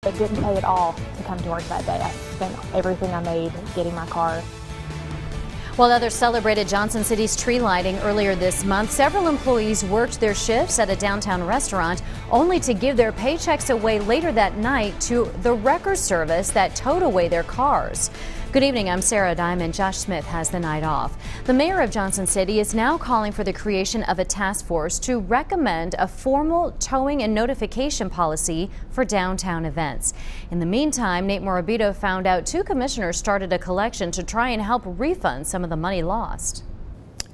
It didn't pay at all to come to work that day. I spent everything I made getting my car. While others celebrated Johnson City's tree lighting earlier this month, several employees worked their shifts at a downtown restaurant only to give their paychecks away later that night to the wrecker service that towed away their cars. Good evening, I'm Sarah Diamond. Josh Smith has the night off. The mayor of Johnson City is now calling for the creation of a task force to recommend a formal towing and notification policy for downtown events. In the meantime, Nate Morabito found out 2 commissioners started a collection to try and help refund some of the money lost.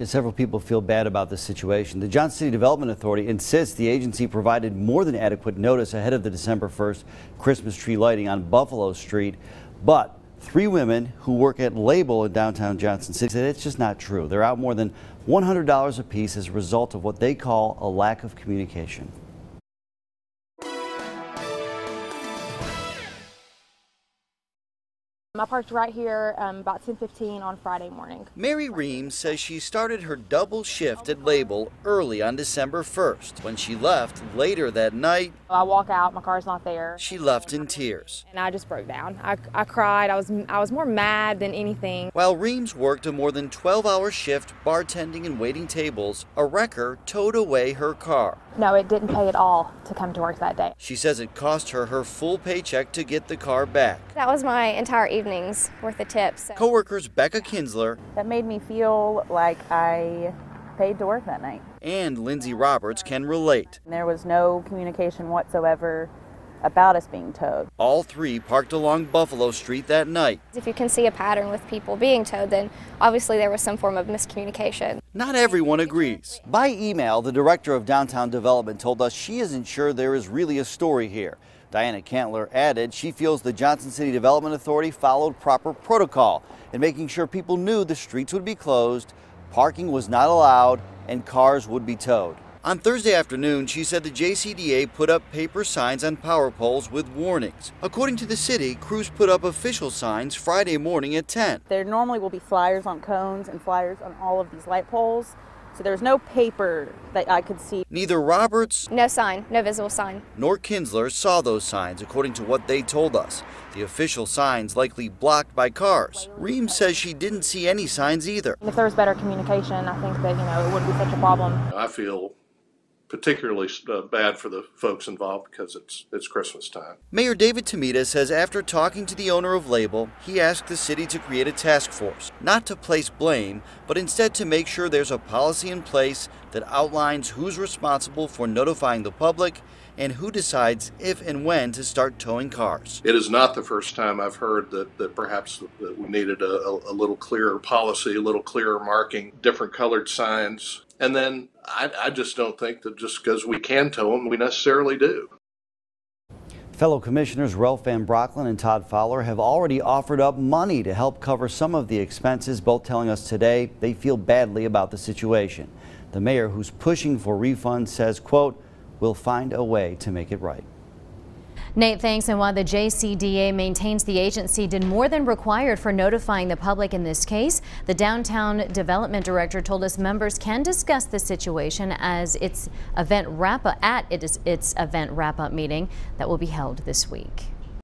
Several people feel bad about this situation. The Johnson City Development Authority insists the agency provided more than adequate notice ahead of the December 1st Christmas tree lighting on Buffalo Street, but 3 women who work at Label in downtown Johnson City said it's just not true. They're out more than $100 apiece as a result of what they call a lack of communication. I parked right here about 10:15 on Friday morning. Mary Reams says she started her double shift at Label early on December 1st. When she left later that night, I walk out, my car's not there. She left in tears. And I just broke down. I cried. I was more mad than anything. While Reams worked a more than 12-hour shift bartending and waiting tables, a wrecker towed away her car. No, it didn't pay at all to come to work that day. She says it cost her her full paycheck to get the car back. That was my entire evening's worth of tips. Co-workers Becca Kinsler, that made me feel like I paid to work that night, and Lindsay Roberts can relate. There was no communication whatsoever about us being towed. All 3 parked along Buffalo Street that night. If you can see a pattern with people being towed, then obviously there was some form of miscommunication. Not everyone agrees. By email, the director of downtown development told us she isn't sure there is really a story here. Diana Cantler added she feels the Johnson City Development Authority followed proper protocol in making sure people knew the streets would be closed, parking was not allowed, and cars would be towed. On Thursday afternoon, she said the JCDA put up paper signs on power poles with warnings. According to the city, crews put up official signs Friday morning at 10. There normally will be flyers on cones and flyers on all of these light poles, so there's no paper that I could see. Neither Roberts, no sign, no visible sign, nor Kinsler saw those signs, according to what they told us. The official signs likely blocked by cars. Reams says she didn't see any signs either. If there was better communication, I think that, it wouldn't be such a problem. I feel particularly bad for the folks involved because it's Christmas time. Mayor David Tomita says after talking to the owner of Label, he asked the city to create a task force, not to place blame, but instead to make sure there's a policy in place that outlines who's responsible for notifying the public and who decides if and when to start towing cars. It is not the first time I've heard that perhaps that we needed a little clearer policy, a little clearer marking, different colored signs. And then I just don't think that just because we can tow them, we necessarily do. Fellow commissioners Ralph Van Brocklin and Todd Fowler have already offered up money to help cover some of the expenses, both telling us today they feel badly about the situation. The mayor, who's pushing for refunds, says, quote, "We'll find a way to make it right." Nate, thanks. And while the JCDA maintains the agency did more than required for notifying the public in this case, the downtown development director told us members can discuss the situation as its event wrap-up meeting that will be held this week.